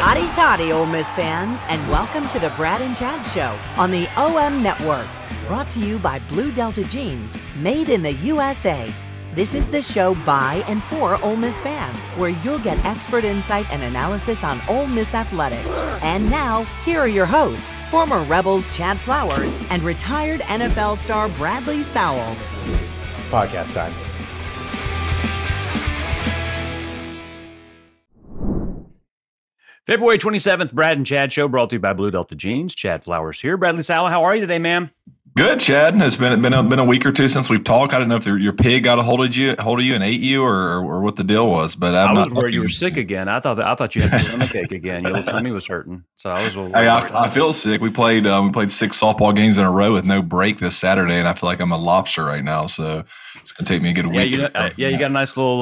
Hotty toddy, Ole Miss fans, and welcome to the Brad and Chad Show on the OM Network. Brought to you by Blue Delta Jeans, made in the USA. This is the show by and for Ole Miss fans, where you'll get expert insight and analysis on Ole Miss athletics. And now, here are your hosts, former Rebels Chad Flowers and retired NFL star Bradley Sowell. Podcast time. February 27th, Brad and Chad Show, brought to you by Blue Delta Jeans. Chad Flowers here. Bradley Sowell, how are you today, ma'am? Good, Chad. It's been a week or two since we've talked. I don't know if your pig got a hold of you and ate you, or what the deal was. But I was worried you were sick again. I thought you had the stomachache again. Your little tummy was hurting, so I was. Hey, I feel sick. We played 6 softball games in a row with no break this Saturday, and I feel like I'm a lobster right now. So it's gonna take me a good week. You got a nice little.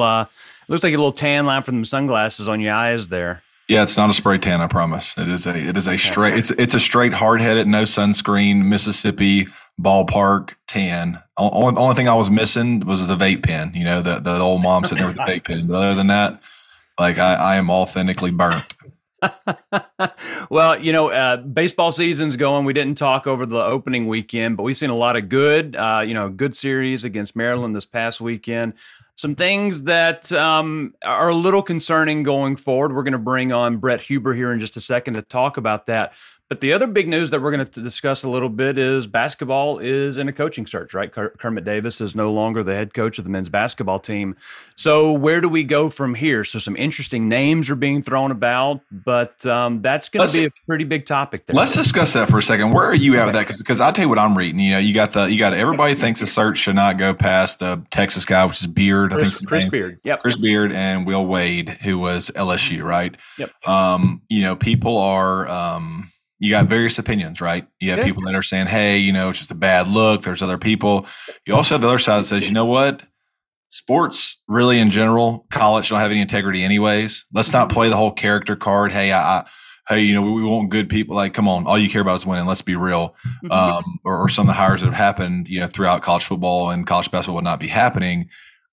Looks like a little tan line from the sunglasses on your eyes there. Yeah, it's not a spray tan, I promise. It is a straight it's a straight hard-headed, no sunscreen, Mississippi ballpark tan. Only thing I was missing was the vape pen, the old mom sitting there with the vape pen. But other than that, like I am authentically burnt. Well, baseball season's going. We didn't talk over the opening weekend, but we've seen a lot of good series against Maryland this past weekend. Some things that are a little concerning going forward. We're going to bring on Brett Huber here in just a second to talk about that. But the other big news that we're going to discuss a little bit is basketball is in a coaching search, right? Kermit Davis is no longer the head coach of the men's basketball team. So where do we go from here? So some interesting names are being thrown about, but that's going to be a pretty big topic there. Let's discuss that for a second. Where are you at with that? Because I'll tell you what I'm reading. You got everybody thinks the search should not go past the Texas guy, which is Beard. Chris Beard. Yep. Chris Beard and Will Wade, who was LSU, right? Yep. People are you got various opinions, right? You have people that are saying, hey, it's just a bad look. There's other people. You also have the other side that says, you know what? Sports really in general, college don't have any integrity anyways. Let's not play the whole character card. Hey, we want good people. Like, come on, all you care about is winning. Let's be real. Or some of the hires that have happened, throughout college football and college basketball would not be happening.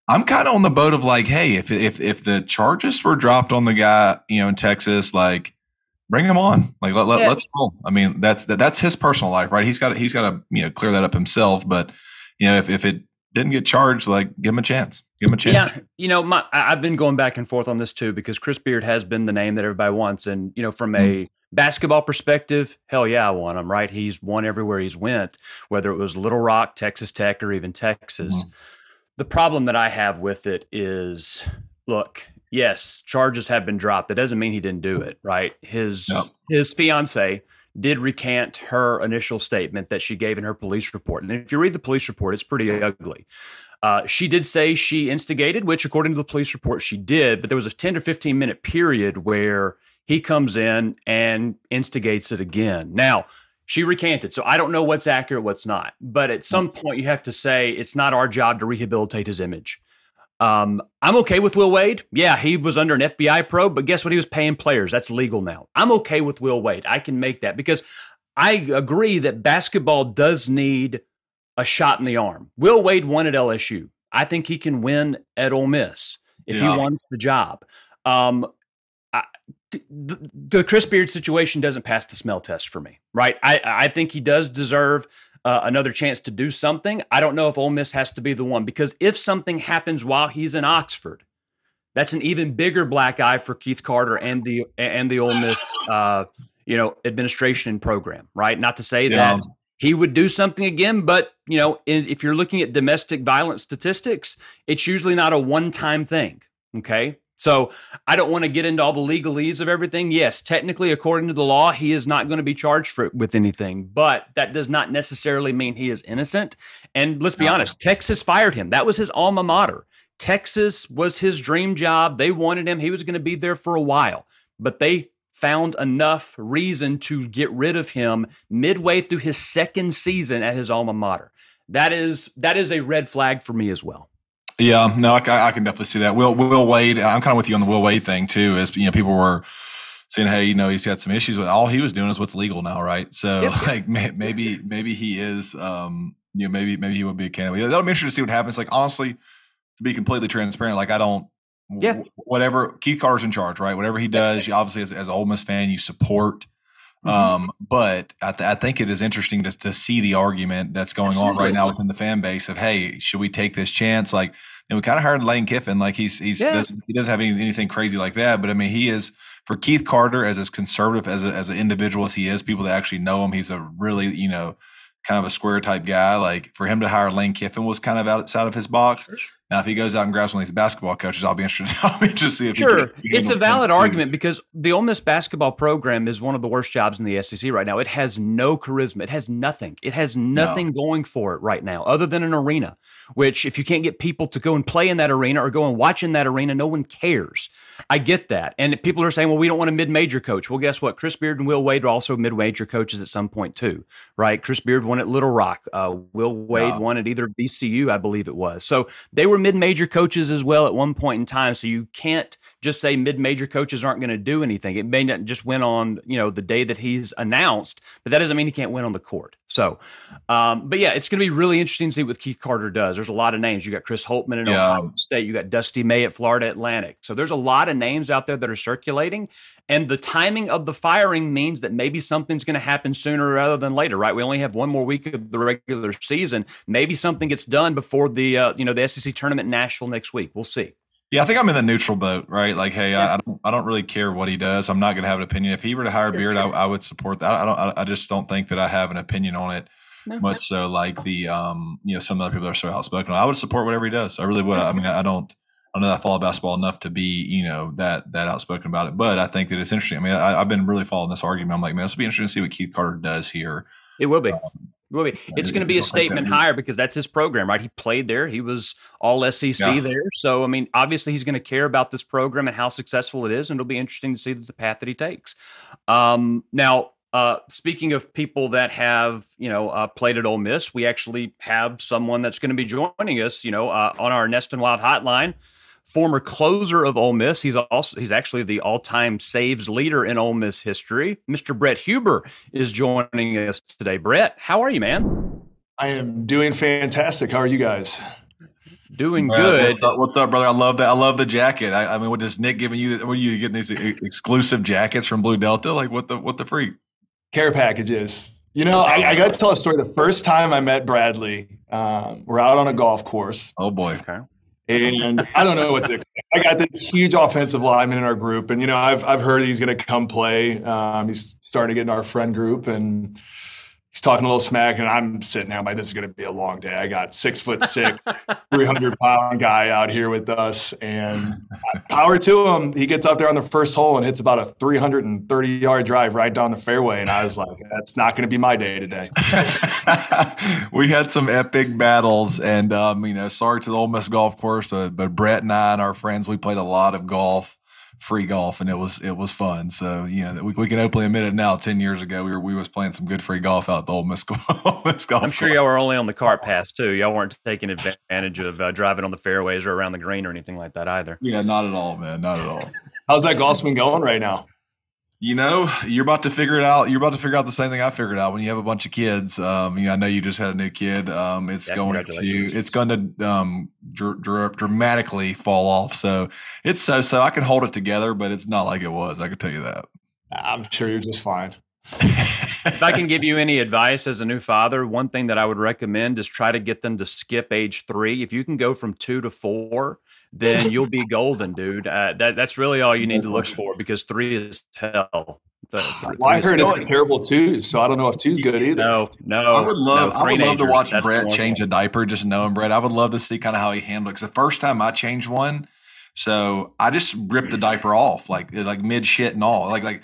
I'm kind of on the boat of like, hey, if the charges were dropped on the guy, in Texas, like, bring him on. Like let's roll. I mean, that's his personal life, right? He's got to clear that up himself. But if it didn't get charged, like give him a chance. Yeah, I've been going back and forth on this too because Chris Beard has been the name that everybody wants, and from a basketball perspective, hell yeah, I want him. Right? He's won everywhere he's went, whether it was Little Rock, Texas Tech, or even Texas. The problem that I have with it is, look. Yes, charges have been dropped. That doesn't mean he didn't do it, right? His fiance did recant her initial statement that she gave in her police report. And if you read the police report, it's pretty ugly. She did say she instigated, which according to the police report, she did. But there was a 10 to 15 minute period where he comes in and instigates it again. Now, she recanted. So I don't know what's accurate, what's not. But at some point, you have to say it's not our job to rehabilitate his image. I'm okay with Will Wade. Yeah, he was under an FBI probe, but guess what? He was paying players. That's legal now. I'm okay with Will Wade. I can make that because I agree that basketball does need a shot in the arm. Will Wade won at LSU. I think he can win at Ole Miss if he wants the job. The Chris Beard situation doesn't pass the smell test for me, right? I think he does deserve another chance to do something. I don't know if Ole Miss has to be the one, because if something happens while he's in Oxford, that's an even bigger black eye for Keith Carter and the Ole Miss administration and program, right? Not to say that he would do something again, but if you're looking at domestic violence statistics, it's usually not a one-time thing. Okay. So I don't want to get into all the legalese of everything. Yes, technically, according to the law, he is not going to be charged with anything, but that does not necessarily mean he is innocent. And let's be honest, Texas fired him. That was his alma mater. Texas was his dream job. They wanted him. He was going to be there for a while, but they found enough reason to get rid of him midway through his second season at his alma mater. That is a red flag for me as well. Yeah, no, I can definitely see that. Will Wade, I'm kind of with you on the Will Wade thing too. Is people were saying, hey, he's got some issues with all he was doing is what's legal now, right? So like maybe he is, maybe he would be a candidate. That'll be interesting to see what happens. Like honestly, to be completely transparent, like I don't Yeah. Whatever Keith Carter's in charge, right? Whatever he does, you obviously as an Ole Miss fan, you support. But I think it is interesting to see the argument that's going on right now within the fan base of, hey, should we take this chance? Like, we kind of hired Lane Kiffin. Like he doesn't have anything crazy like that. But I mean, he is, for Keith Carter, as conservative as an individual as he is, people that actually know him, he's a really, kind of a square type guy. Like, for him to hire Lane Kiffin was kind of outside of his box. Now, if he goes out and grabs one of these basketball coaches, I'll be interested. To see if sure. It's a valid argument because the Ole Miss basketball program is one of the worst jobs in the SEC right now. It has no charisma. It has nothing. It has nothing going for it right now other than an arena, which if you can't get people to go and play in that arena or go and watch in that arena, no one cares. I get that. And people are saying, well, we don't want a mid-major coach. Well, guess what? Chris Beard and Will Wade are also mid-major coaches at some point too, right? Chris Beard won at Little Rock. Will Wade won at either VCU, I believe it was. So they were mid-major coaches as well at one point in time. So you can't just say mid-major coaches aren't going to do anything. It may not just win on, the day that he's announced, but that doesn't mean he can't win on the court. So, but yeah, it's going to be really interesting to see what Keith Carter does. There's a lot of names. You got Chris Holtman in Ohio State. You got Dusty May at Florida Atlantic. So there's a lot of names out there that are circulating, and the timing of the firing means that maybe something's going to happen sooner rather than later, right? We only have one more week of the regular season. Maybe something gets done before the, the SEC tournament in Nashville next week. We'll see. Yeah, I think I'm in the neutral boat, right? Like, hey, I don't really care what he does. I'm not going to have an opinion. If he were to hire Beard, I would support that. I just don't think that I have an opinion on it. Much so like the some other people that are so outspoken. I would support whatever he does. I really would. I mean, I don't know that I follow basketball enough to be that outspoken about it. But I think that it's interesting. I mean, I've been really following this argument. I'm like, man, this will be interesting to see what Keith Carter does here. It will be. It's going to be a statement hire because that's his program, right? He played there. He was all SEC there. So, I mean, obviously he's going to care about this program and how successful it is, and it'll be interesting to see the path that he takes. Now, speaking of people that have, played at Ole Miss, we actually have someone that's going to be joining us, on our Nest and Wild hotline. Former closer of Ole Miss. He's actually the all-time saves leader in Ole Miss history. Mr. Brett Huber is joining us today. Brett, how are you, man? I am doing fantastic. How are you guys? Doing good. What's up, brother? I love that. I love the jacket. I mean, what is Nick giving you? What are you getting these exclusive jackets from Blue Delta? Like what the freak? Care packages. I got to tell a story. The first time I met Bradley, we're out on a golf course. Oh boy. Okay. And I don't know what to expect. I got this huge offensive lineman in our group, and I've heard he's going to come play. He's starting to get in our friend group, and he's talking a little smack. And I'm sitting there, I'm like, this is going to be a long day. I got 6'6", 300-pound guy out here with us, and power to him. He gets up there on the first hole and hits about a 330-yard drive right down the fairway, and I was like, that's not going to be my day today. We had some epic battles, and sorry to the Ole Miss golf course, but Brett and I and our friends, we played a lot of golf, free golf, and it was fun. So we can openly admit it now. 10 years ago, we was playing some good free golf out the Ole Miss golf. I'm sure y'all were only on the cart pass too. Y'all weren't taking advantage of driving on the fairways or around the green or anything like that either. Yeah, not at all, man. Not at all. How's that golf swing going right now? You're about to figure it out. You're about to figure out the same thing I figured out when you have a bunch of kids. I know you just had a new kid. It's going to dramatically fall off. So it's so I can hold it together, but it's not like it was. I can tell you that. I'm sure you're just fine. If I can give you any advice as a new father, one thing that I would recommend is try to get them to skip age 3. If you can go from 2 to 4, then you'll be golden, dude. That's really all you need to look for, because 3 is hell. I heard it's terrible 2, so I don't know if 2's good either. No. I would love to watch Brett change a diaper, just knowing Brett. I would love to see kind of how he handled it. Because the first time I changed one, so I just ripped the diaper off, like mid shit and all. Like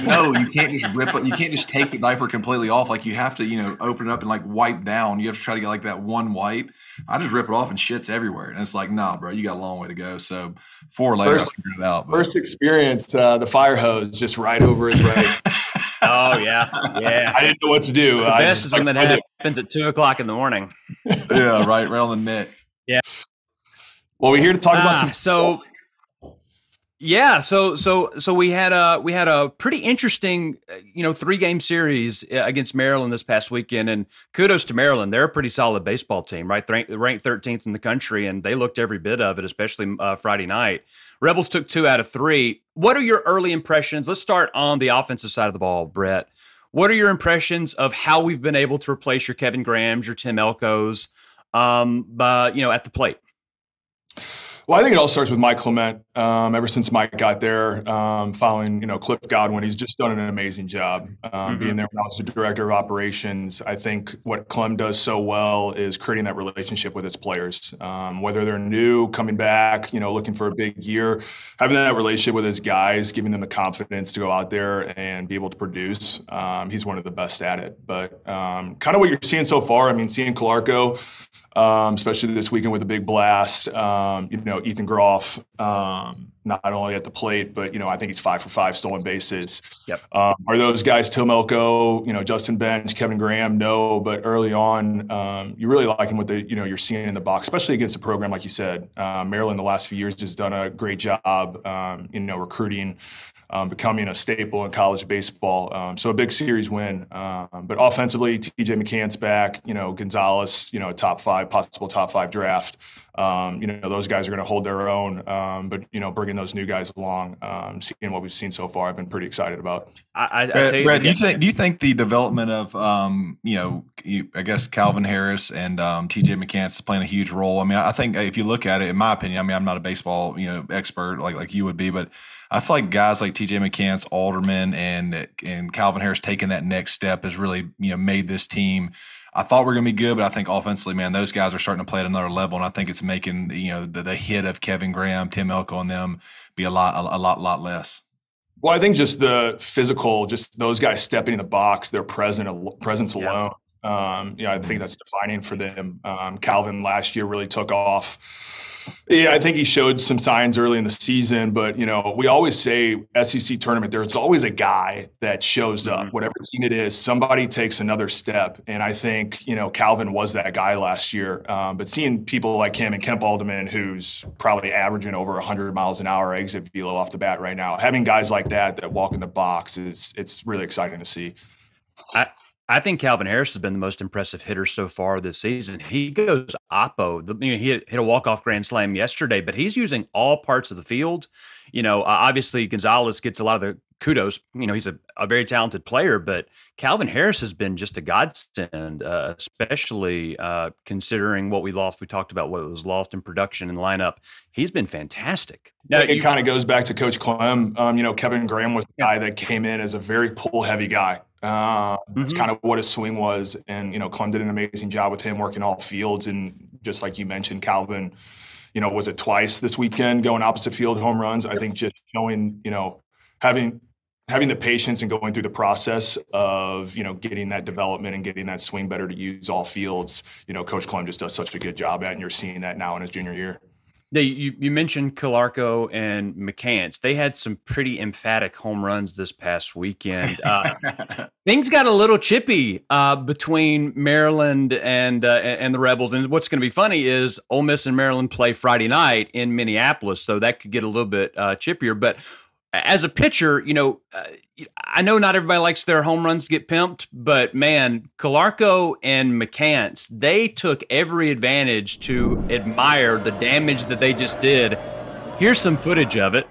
no, you can't just rip it. You can't just take the diaper completely off. Like you have to, open it up and like wipe down. You have to try to get like that one wipe. I just rip it off and shit's everywhere. And it's like, nah, bro, you got a long way to go. So 4 later, I figured it out. First experience, the fire hose just right over his right. Oh yeah. I didn't know what to do. The best is when that happens at 2:00 in the morning. Yeah, right on the neck. Yeah. Well, we're here to talk about some. So Yeah, so we had a pretty interesting 3-game series against Maryland this past weekend, and kudos to Maryland. They're a pretty solid baseball team, right? Ranked 13th in the country, and they looked every bit of it, especially Friday night. Rebels took 2 out of 3. What are your early impressions? Let's start on the offensive side of the ball, Brett. What are your impressions of how we've been able to replace your Kevin Grahams, your Tim Elkos, at the plate? Well, I think it all starts with Mike Clement. Ever since Mike got there, following Cliff Godwin, he's just done an amazing job being there when I was the director of operations. I think what Clem does so well is creating that relationship with his players, whether they're new, coming back, looking for a big year, having that relationship with his guys, giving them the confidence to go out there and be able to produce. He's one of the best at it. But kind of what you're seeing so far, seeing Calarco, especially this weekend with a big blast. Ethan Groff, not only at the plate, but I think he's 5 for 5 stolen bases. Yep. Are those guys Tim Elko, Justin Bench, Kevin Graham? No, but early on, you really liking what you're seeing in the box, especially against a program like you said. Maryland the last few years has done a great job, recruiting. Becoming a staple in college baseball. So a big series win. But offensively, TJ McCann's back, Gonzalez, top 5, possible top 5 draft. Those guys are going to hold their own. But bringing those new guys along, seeing what we've seen so far, I've been pretty excited about. Brad, do you think the development of, I guess Calvin Harris and TJ McCants is playing a huge role? I think if you look at it, in my opinion, I'm not a baseball, expert like you would be, but I feel like guys like TJ McCants, Alderman, and Calvin Harris taking that next step has really, made this team. I thought we were going to be good, but I think offensively, man, those guys are starting to play at another level, and I think it's making the hit of Kevin Graham, Tim Elko, and them be a lot less. Well, I think just the physical, just those guys stepping in the box, their presence alone. I think that's defining for them. Calvin last year really took off. Yeah, I think he showed some signs early in the season, but we always say SEC tournament, there's always a guy that shows up, whatever team it is, somebody takes another step. And I think, Calvin was that guy last year. But seeing people like him and Kemp Alderman, who's probably averaging over 100 miles an hour exit velo off the bat right now, having guys like that walk in the box it's really exciting to see. I think Calvin Harris has been the most impressive hitter so far this season. He goes oppo. He hit a walk-off grand slam yesterday, but he's using all parts of the field. Obviously Gonzalez gets a lot of the kudos. He's a very talented player, but Calvin Harris has been just a godsend, especially considering what we lost. We talked about what was lost in production and lineup. He's been fantastic. Now, it kind of goes back to Coach Clem. Kevin Graham was the guy that came in as a very pull-heavy guy. That's kind of what his swing was. And, Clem did an amazing job with him working all fields. And just like you mentioned, Calvin, was it twice this weekend going opposite field home runs? I think just showing, having the patience and going through the process of, getting that development and getting that swing better to use all fields, Coach Clem just does such a good job at, and you're seeing that now in his junior year. You mentioned Calarco and McCants. They had some pretty emphatic home runs this past weekend. Things got a little chippy between Maryland and the Rebels. And what's going to be funny is Ole Miss and Maryland play Friday night in Minneapolis, so that could get a little bit chippier. But as a pitcher, I know not everybody likes their home runs to get pimped, but man, Calarco and McCants, they took every advantage to admire the damage that they just did. Here's some footage of it.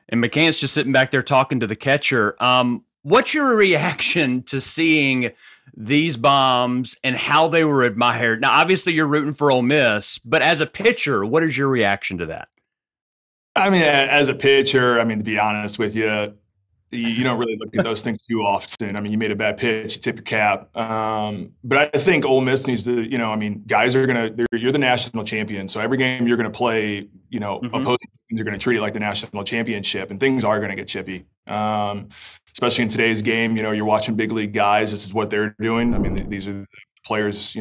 And McCants just sitting back there talking to the catcher. What's your reaction to seeing these bombs and how they were admired? Now, obviously, you're rooting for Ole Miss, but as a pitcher, what is your reaction to that? As a pitcher, to be honest with you, you don't really look at those things too often. You made a bad pitch, you tip your cap. But I think Ole Miss needs to, guys are you're the national champion. So every game you're going to play, opposing teams are going to treat it like the national championship, and things are going to get chippy. Especially in today's game, you're watching big league guys. This is what they're doing. These are players,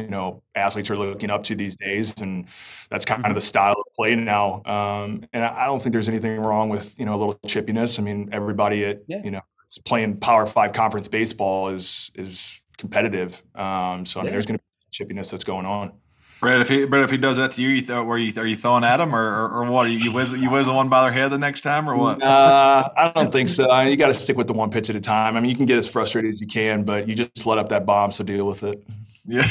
athletes are looking up to these days, and that's kind of the style of play now. And I don't think there's anything wrong with, a little chippiness. Everybody at, it's playing Power 5 conference baseball is competitive. There's going to be chippiness that's going on. Brett, if he does that to you, are you throwing at him or what? Are you whizzle one by their head the next time or what? I don't think so. You got to stick with the one pitch at a time. I mean, you can get as frustrated as you can, but you just let up that bomb, so deal with it. Yeah.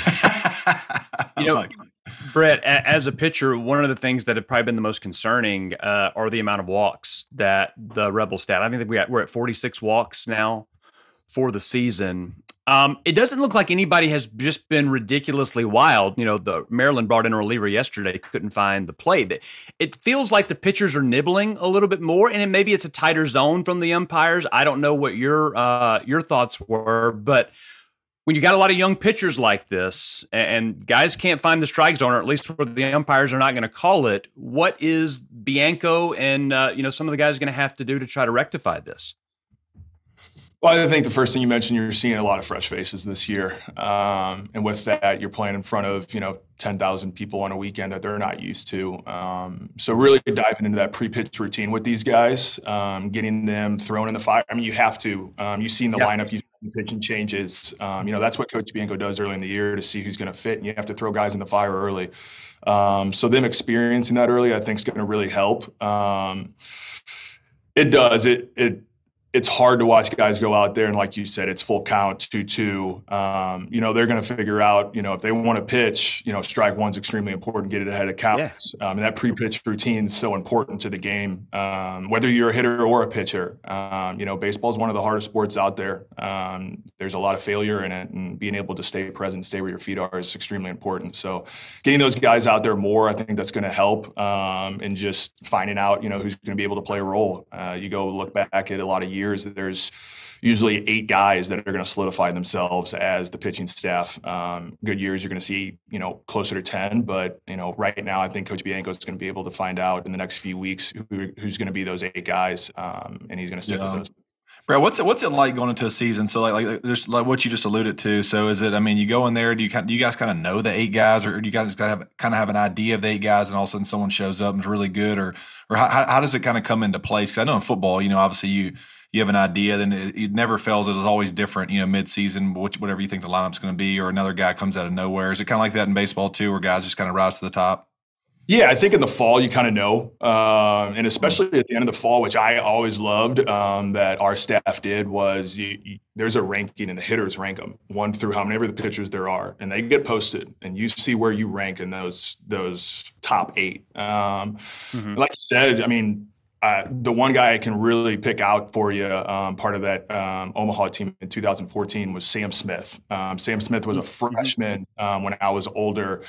Brett, as a pitcher, one of the things that have probably been the most concerning are the amount of walks that the Rebels stat. I think that we're at 46 walks now for the season. It doesn't look like anybody has just been ridiculously wild. The Maryland brought in a reliever yesterday, couldn't find the plate. It feels like the pitchers are nibbling a little bit more, and maybe it's a tighter zone from the umpires. I don't know what your thoughts were, but when you got a lot of young pitchers like this and guys can't find the strike zone, or at least where the umpires are not going to call it, what is Bianco and some of the guys going to have to do to try to rectify this? Well, I think the first thing you mentioned, you're seeing a lot of fresh faces this year. And with that, you're playing in front of, 10,000 people on a weekend that they're not used to. So really diving into that pre-pitch routine with these guys, getting them thrown in the fire. I mean, you have to. You've seen the lineup, you've seen the pitching changes. That's what Coach Bianco does early in the year to see who's going to fit, and you have to throw guys in the fire early. So them experiencing that early, I think, is going to really help. It does. It's hard to watch guys go out there and, like you said, it's full count 2-2. They're going to figure out, if they want to pitch, strike one's extremely important, get it ahead of counts. And that pre-pitch routine is so important to the game, whether you're a hitter or a pitcher. Baseball is one of the hardest sports out there. There's a lot of failure in it, and being able to stay present, stay where your feet are is extremely important. So getting those guys out there more, I think that's going to help, and just finding out, who's going to be able to play a role. You go look back at a lot of years, there's usually 8 guys that are going to solidify themselves as the pitching staff. Good years, you're going to see, closer to 10. But, right now, I think Coach Bianco is going to be able to find out in the next few weeks who's going to be those 8 guys, and he's going to stick with those. Brad, what's it like going into a season? So like there's like what you just alluded to. So is it? I mean, you go in there. Do you guys kind of know the 8 guys, or do you guys kind of have an idea of the 8 guys, and all of a sudden someone shows up and is really good, or how does it kind of come into place? Because I know in football, obviously you have an idea, then it never fails. It is always different, mid-season, whatever you think the lineup's going to be, or another guy comes out of nowhere. Is it kind of like that in baseball too, where guys just kind of rise to the top? Yeah, I think in the fall you kind of know, and especially at the end of the fall, which I always loved, that our staff did was there's a ranking, and the hitters rank them 1 through how many of the pitchers there are, and they get posted, and you see where you rank in those top 8. Like you said, I mean, the one guy I can really pick out for you, part of that Omaha team in 2014 was Sam Smith. Sam Smith was a freshman when I was older,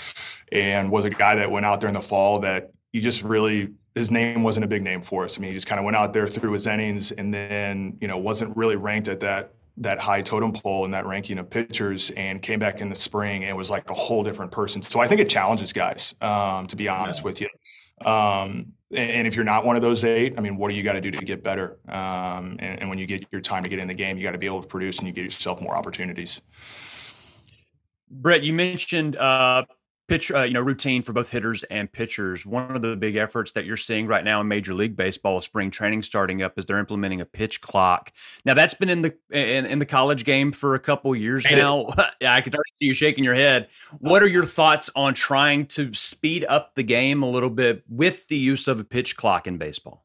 and was a guy that went out there in the fall that you just really, his name wasn't a big name for us. I mean, he just kind of went out there, threw his innings, and then, wasn't really ranked at that high totem pole in that ranking of pitchers, and came back in the spring and was like a whole different person. So I think it challenges guys, to be honest with you. And if you're not one of those 8, I mean, what do you got to do to get better? And when you get your time to get in the game, you got to be able to produce, and you get yourself more opportunities. Brett, you mentioned routine for both hitters and pitchers. One of the big efforts that you're seeing right now in Major League Baseball, spring training starting up, is they're implementing a pitch clock. Now that's been in the college game for a couple years now. I can already see you shaking your head. What are your thoughts on trying to speed up the game a little bit with the use of a pitch clock in baseball?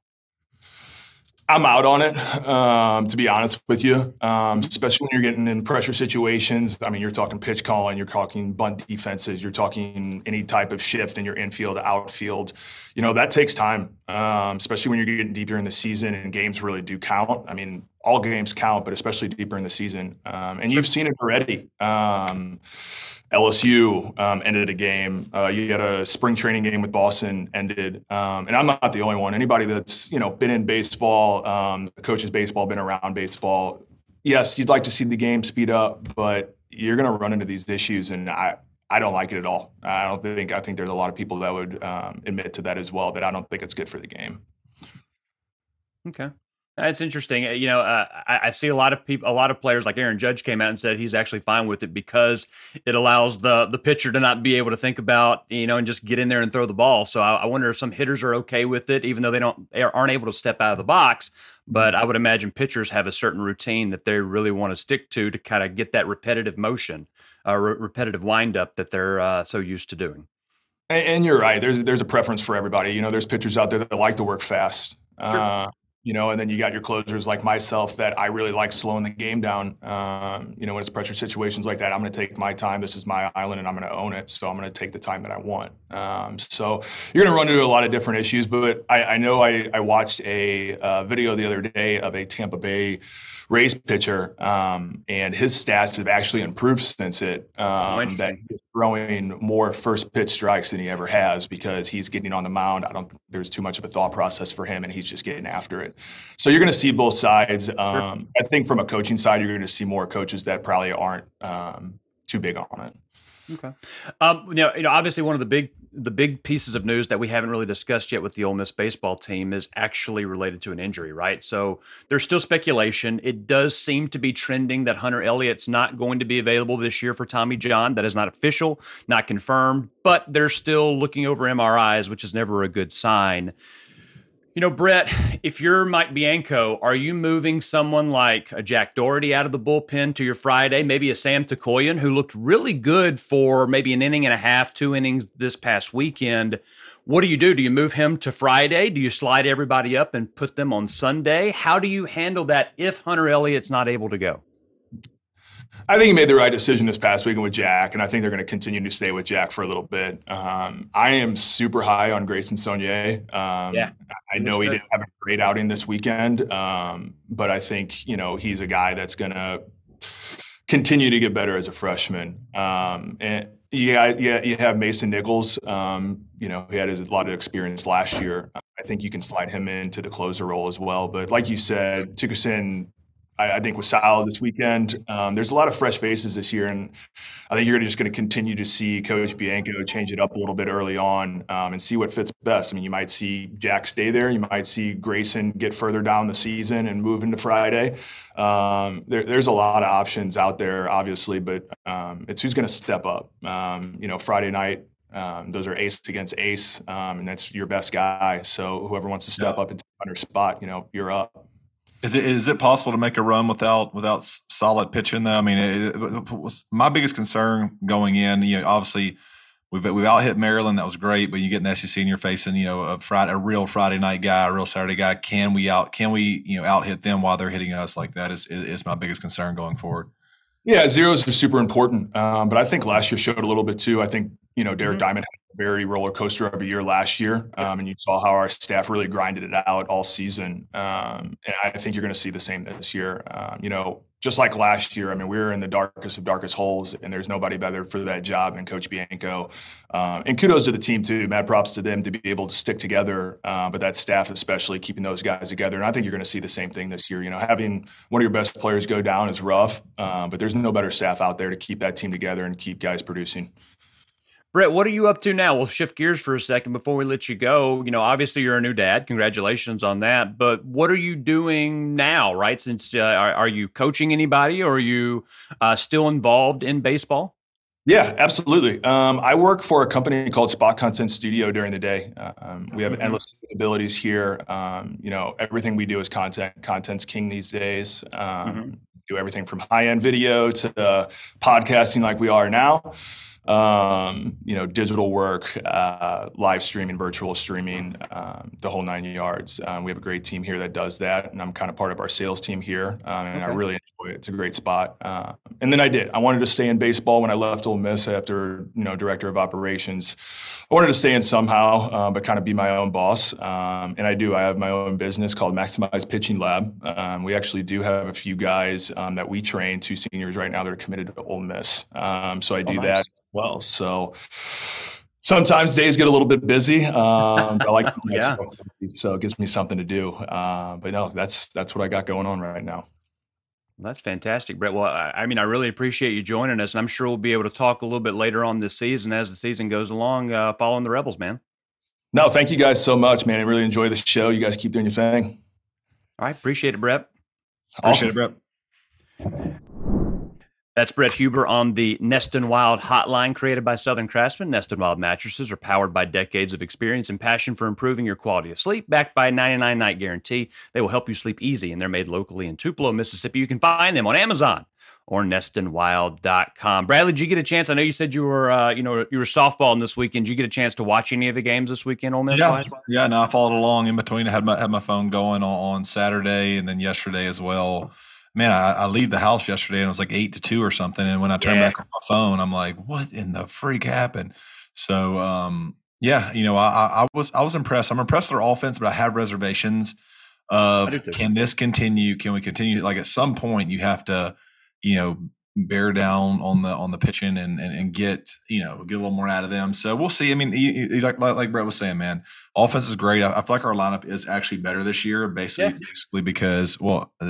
I'm out on it, to be honest with you, especially when you're getting in pressure situations. I mean, you're talking pitch calling, you're talking bunt defenses, you're talking any type of shift in your infield, outfield. That takes time, especially when you're getting deeper in the season and games really do count. I mean, all games count, but especially deeper in the season. And you've seen it already. LSU ended a game. You had a spring training game with Boston ended. And I'm not the only one. Anybody that's, been in baseball, coaches baseball, been around baseball. Yes, you'd like to see the game speed up, but you're going to run into these issues. And I don't like it at all. I think there's a lot of people that would admit to that as well, that I don't think it's good for the game. Okay. That's interesting. I see a lot of players like Aaron Judge came out and said he's actually fine with it because it allows the pitcher to not be able to think about, and just get in there and throw the ball. So I wonder if some hitters are okay with it, even though they aren't able to step out of the box. But I would imagine pitchers have a certain routine that they really want to stick to kind of get that repetitive motion, repetitive windup that they're so used to doing. And you're right. There's a preference for everybody. You know, there's pitchers out there that like to work fast. Sure. You know, and then you got your closers like myself that I really like slowing the game down. You know, when it's pressure situations like that, I'm going to take my time. This is my island, and I'm going to own it. So I'm going to take the time that I want. So you're going to run into a lot of different issues. But I know I watched a video the other day of a Tampa Bay Rays pitcher, and his stats have actually improved since it. That he's throwing more first pitch strikes than he ever has because he's getting on the mound. I don't think there's too much of a thought process for him, and he's just getting after it. So you're going to see both sides. I think from a coaching side, you're going to see more coaches that probably aren't too big on it. Okay. Obviously one of the big pieces of news that we haven't really discussed yet with the Ole Miss baseball team is actually related to an injury, right? So there's still speculation. It does seem to be trending that Hunter Elliott's not going to be available this year for Tommy John. That is not official, not confirmed, but they're still looking over MRIs, which is never a good sign. You know, Brett, if you're Mike Bianco, are you moving someone like a Jack Doherty out of the bullpen to your Friday, maybe a Sam Tokoyan, who looked really good for maybe an inning and a half, 2 innings this past weekend? What do? Do you move him to Friday? Do you slide everybody up and put them on Sunday? How do you handle that if Hunter Elliott's not able to go? I think he made the right decision this past weekend with Jack, and I think they're going to continue to stay with Jack for a little bit. I am super high on Grayson Saunier. I know he didn't have a great outing this weekend, but I think, you know, he's a guy that's going to continue to get better as a freshman. And you have Mason Nichols. You know, he had a lot of experience last year. I think you can slide him into the closer role as well. But like you said, Tukusin, I think was solid this weekend. There's a lot of fresh faces this year, and I think you're just going to continue to see Coach Bianco change it up a little bit early on and see what fits best. I mean, you might see Jack stay there. You might see Grayson get further down the season and move into Friday. There's a lot of options out there, obviously, but it's who's going to step up. You know, Friday night, those are ace against ace, and that's your best guy. So whoever wants to step up and take Hunter's spot, you know, you're up. Is it possible to make a run without solid pitching though? I mean, it was my biggest concern going in. You know, obviously we've out hit Maryland, that was great, but you get an SEC and you're facing, you know, a real Friday night guy, a real Saturday guy. Can we out hit them while they're hitting us like that? Is my biggest concern going forward. Yeah, zeros are super important, but I think last year showed a little bit too. I think, you know, Derek Diamond had a very roller coaster of a year last year, and you saw how our staff really grinded it out all season. And I think you're going to see the same this year. You know, just like last year, I mean, we were in the darkest of darkest holes, and there's nobody better for that job than Coach Bianco. And kudos to the team too. Mad props to them to be able to stick together, but that staff especially keeping those guys together. And I think you're going to see the same thing this year. You know, having one of your best players go down is rough, but there's no better staff out there to keep that team together and keep guys producing. Brett, what are you up to now? We'll shift gears for a second before we let you go. You know, obviously you're a new dad. Congratulations on that. But what are you doing now, right? Since are you coaching anybody, or are you still involved in baseball? Yeah, absolutely. I work for a company called Spot Content Studio during the day. We have endless abilities here. You know, everything we do is content. Content's king these days. Do everything from high-end video to podcasting like we are now. You know, digital work, live streaming, virtual streaming, the whole 9 yards. We have a great team here that does that, and I'm kind of part of our sales team here, and I really enjoy it. It's a great spot. And then I wanted to stay in baseball when I left Ole Miss after, you know, director of operations. I wanted to stay in somehow, but kind of be my own boss. And I have my own business called Maximize Pitching Lab. We actually do have a few guys that we train, 2 seniors right now that are committed to Ole Miss. So I do that well. So sometimes days get a little bit busy. I like myself, so it gives me something to do. But no, that's what I got going on right now. That's fantastic, Brett. Well, I mean, I really appreciate you joining us, and I'm sure we'll be able to talk a little bit later on this season as the season goes along, following the Rebels, man. No, thank you guys so much, man. I really enjoy the show. You guys keep doing your thing. All right. Appreciate it, Brett. Awesome. Appreciate it, Brett. That's Brett Huber on the Nest and Wild hotline created by Southern Craftsman. Nest and Wild mattresses are powered by decades of experience and passion for improving your quality of sleep, backed by a 99-night guarantee. They will help you sleep easy, and they're made locally in Tupelo, Mississippi. You can find them on Amazon, or nestonwild.com. Bradley, did you get a chance? I know you said you were, you were softballing this weekend. Did you get a chance to watch any of the games this weekend, Ole Miss? Yeah. No, I followed along in between. I had my phone going on Saturday and then yesterday as well. Man, I leave the house yesterday and it was like 8-2 or something. And when I turned back on my phone, I'm like, what in the freak happened? So, I was impressed. I'm impressed with their offense, but I have reservations of can this continue? Can we continue? Like at some point you have to, bear down on the pitching and get a little more out of them. So we'll see. I mean, like Brett was saying, man, offense is great. I feel like our lineup is actually better this year, basically because,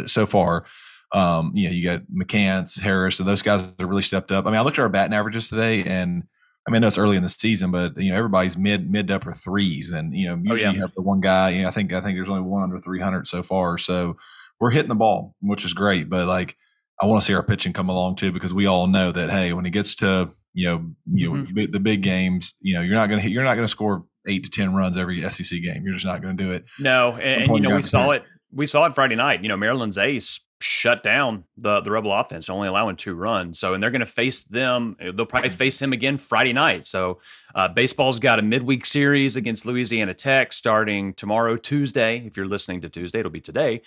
so far, you got McCants, Harris, and those guys have really stepped up. I mean, I looked at our batting averages today, and I mean, I know it's early in the season, but everybody's mid to upper threes, and usually you have the one guy. I think there's only one under 300 so far, so we're hitting the ball, which is great. But like, I want to see our pitching come along too, because we all know that hey, when it gets to the big games, you're not going to score 8 to 10 runs every SEC game. You're just not going to do it. No, and we saw it. We saw it Friday night. Maryland's ace shut down the Rebel offense, only allowing 2 runs. So, and they're going to face them. They'll probably face him again Friday night. So, baseball's got a midweek series against Louisiana Tech starting tomorrow, Tuesday. If you're listening to Tuesday, it'll be today.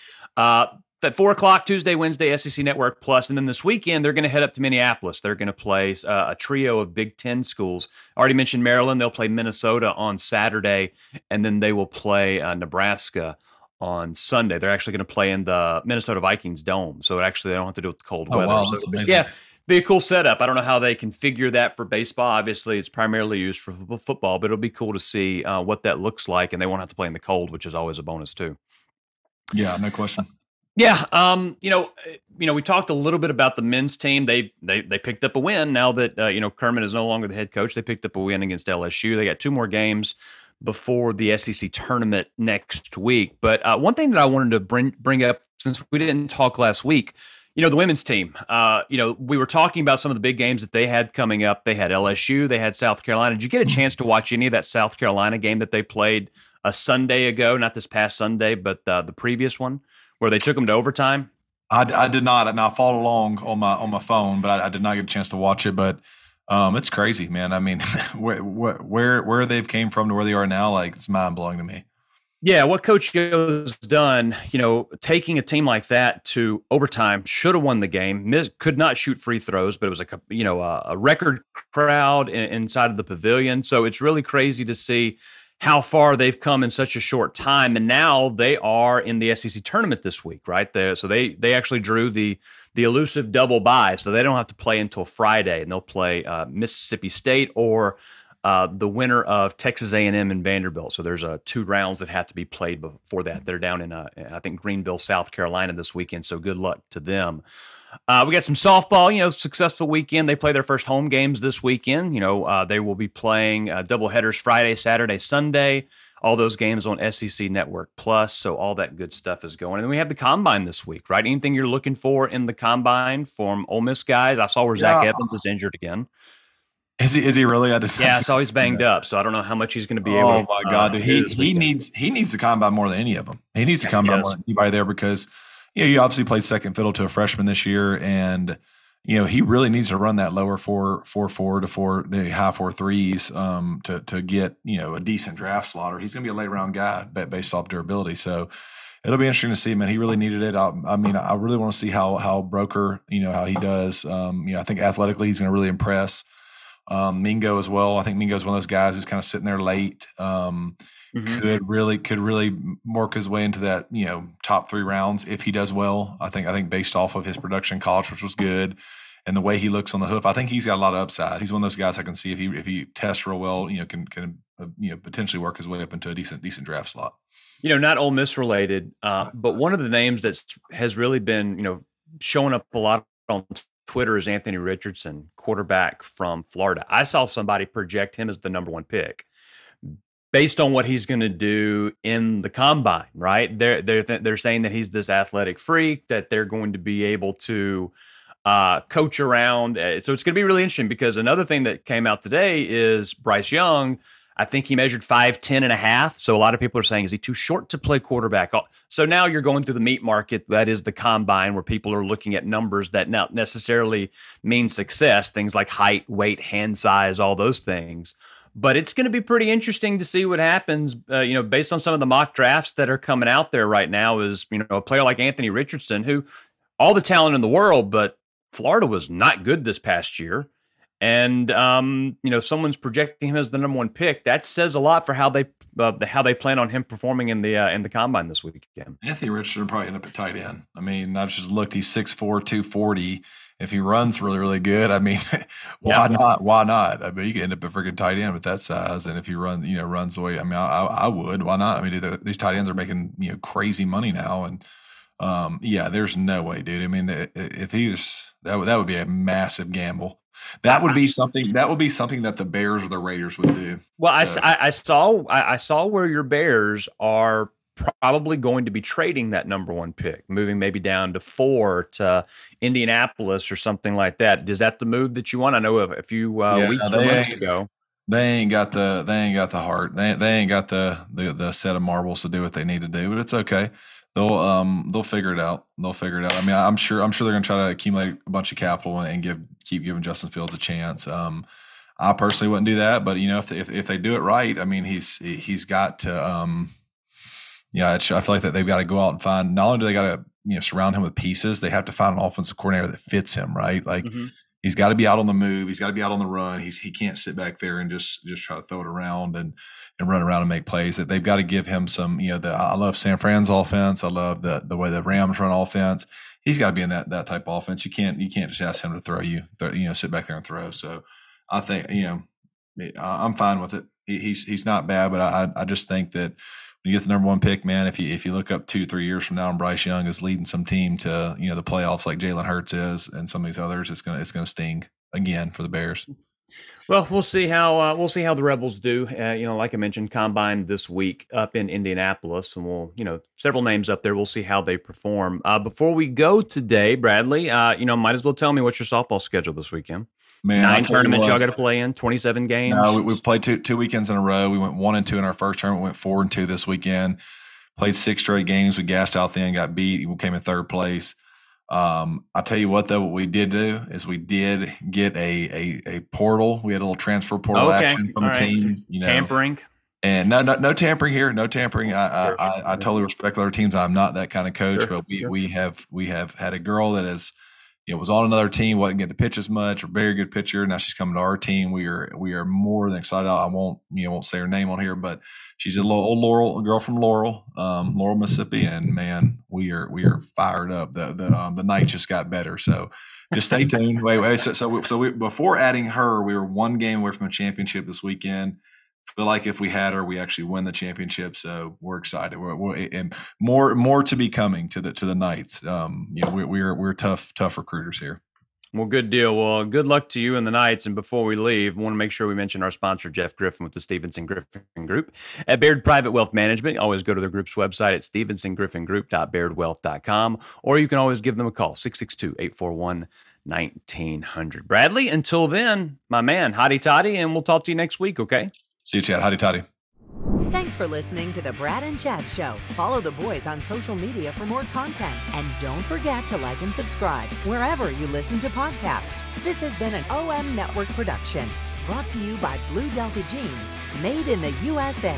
At 4 o'clock, Tuesday, Wednesday, SEC Network Plus. And then this weekend, they're going to head up to Minneapolis. They're going to play a trio of Big Ten schools. I already mentioned Maryland. They'll play Minnesota on Saturday, and then they will play Nebraska on Sunday. They're actually going to play in the Minnesota Vikings Dome. So they don't have to deal with the cold weather. Wow, so, be a cool setup. I don't know how they configure that for baseball. Obviously, it's primarily used for football, but it'll be cool to see what that looks like, and they won't have to play in the cold, which is always a bonus too. Yeah, no question. Yeah, we talked a little bit about the men's team. They picked up a win now that Kermit is no longer the head coach. They picked up a win against LSU. They got 2 more games before the SEC tournament next week. But one thing that I wanted to bring up, since we didn't talk last week, the women's team. We were talking about some of the big games that they had coming up. They had LSU. They had South Carolina. Did you get a chance to watch any of that South Carolina game that they played a Sunday ago? Not this past Sunday, but the previous one, where they took them to overtime? I did not, and I followed along on my phone, but I did not get a chance to watch it. But it's crazy, man. I mean, where they've came from to where they are now, like, it's mind blowing to me. Yeah, what Coach Yo's done, taking a team like that to overtime, should have won the game. Could not shoot free throws, but it was a record crowd inside of the pavilion. So it's really crazy to see how far they've come in such a short time. And now they are in the SEC tournament this week, right? So they actually drew the elusive double bye, so they don't have to play until Friday, and they'll play Mississippi State or the winner of Texas A&M and Vanderbilt. So there's 2 rounds that have to be played before that. They're down in, I think, Greenville, South Carolina this weekend, so good luck to them. We got some softball, successful weekend. They play their first home games this weekend. They will be playing doubleheaders Friday, Saturday, Sunday. All those games on SEC Network Plus. So all that good stuff is going. And then we have the Combine this week, right? Anything you're looking for in the Combine from Ole Miss guys? I saw where Zach Evans is injured again. Is he really? I saw he's banged up, so I don't know how much he's going to be able. Oh my God, dude. He needs the Combine more than any of them. He needs the Combine more than anybody there, because he obviously played second fiddle to a freshman this year, and he really needs to run that lower 4.44 to 4 high 4.3s to get a decent draft slot, or he's going to be a late round guy based off durability. So it'll be interesting to see, man. He really needed it. I really want to see how Broker, how he does. I think athletically he's going to really impress. Mingo as well. I think Mingo is one of those guys who's kind of sitting there late. Could really work his way into that, top 3 rounds if he does well. I think based off of his production in college, which was good, and the way he looks on the hoof, I think he's got a lot of upside. He's one of those guys I can see if he tests real well, can potentially work his way up into a decent draft slot. Not Ole Miss related, but one of the names that has really been, showing up a lot on Twitter is Anthony Richardson, quarterback from Florida. I saw somebody project him as the number 1 pick based on what he's going to do in the Combine, right? They're saying that he's this athletic freak, that they're going to be able to coach around. So it's going to be really interesting, because another thing that came out today is Bryce Young. I think he measured 5'10" and a half. So a lot of people are saying, is he too short to play quarterback? So now you're going through the meat market. That is the combine, where people are looking at numbers that not necessarily mean success. Things like height, weight, hand size, all those things. But it's going to be pretty interesting to see what happens, based on some of the mock drafts that are coming out there right now. Is, a player like Anthony Richardson, who all the talent in the world, but Florida was not good this past year. And, someone's projecting him as the number one pick. That says a lot for how they plan on him performing in the combine this weekend. Anthony Richardson probably end up at tight end. I mean, I've just looked, he's 6'4", 240. If he runs really, really good, I mean, why not? Why not? I mean, you can end up a freaking tight end with that size. And if he runs the way, I mean, I would. Why not? I mean, these tight ends are making, crazy money now. And there's no way, dude. I mean, if he's that would be a massive gamble. That would be something that the Bears or the Raiders would do. Well, I saw where your Bears are probably going to be trading that number one pick, moving maybe down to 4 to Indianapolis or something like that. Is that the move that you want? I know a few weeks or months ago. They ain't got the heart. They ain't got the set of marbles to do what they need to do, but it's okay. They'll figure it out. I mean, I'm sure they're going to try to accumulate a bunch of capital and keep giving Justin Fields a chance. I personally wouldn't do that, but if they do it right, I mean, he's got to. I feel like that they've got to go out and find. Not only do they got to surround him with pieces, they have to find an offensive coordinator that fits him, right? Like he's got to be out on the move, he's got to be out on the run. He can't sit back there and just try to throw it around and run around and make plays. That they've got to give him some. I love San Fran's offense. I love the way the Rams run offense. He's got to be in that type of offense. You can't just ask him to throw sit back there and throw. So I think I'm fine with it. He's not bad, but I just think that. When you get the number one pick, man, if you look up 2-3 years from now and Bryce Young is leading some team to the playoffs like Jalen Hurts is and some of these others, it's gonna sting again for the Bears. Well, we'll see how the Rebels do. Like I mentioned, combine this week up in Indianapolis, and we'll several names up there. We'll see how they perform. Before we go today, Bradley, might as well tell me what's your softball schedule this weekend. Man, 9 tournaments y'all got to play in, 27 games. No, we played two weekends in a row. We went 1-2 in our first tournament. Went 4-2 this weekend. Played 6 straight games. We gassed out then, got beat. We came in 3rd place. I'll tell you what, though, what we did do is we did get a portal. We had a little transfer portal action from the team. Tampering. And no tampering here. No tampering. I totally respect other teams. I'm not that kind of coach, but we have had a girl that is. Was on another team, wasn't getting to pitch as much, a very good pitcher. Now she's coming to our team. We are more than excited. I won't say her name on here, but she's a little girl from Laurel, Mississippi, and man, we are fired up. The night just got better. So just stay tuned. Wait. So before adding her, we were 1 game away from a championship this weekend. Feel like if we had her, we actually win the championship. So we're excited. We're and more to be coming to the Knights. We're tough recruiters here. Well, good deal. Well, good luck to you and the Knights. And before we leave, I want to make sure we mention our sponsor, Jeff Griffin with the Stevenson Griffin Group at Baird Private Wealth Management. Always go to the group's website at stevensongriffinGroup.bairdwealth.com, or you can always give them a call, 662-841-1900. Bradley, until then, my man, hotty toddy, and we'll talk to you next week, okay? See you, Chad. Howdy, toddy. Thanks for listening to the Brad and Chad Show. Follow the boys on social media for more content. And don't forget to like and subscribe wherever you listen to podcasts. This has been an OM Network production, brought to you by Blue Delta Jeans, made in the USA.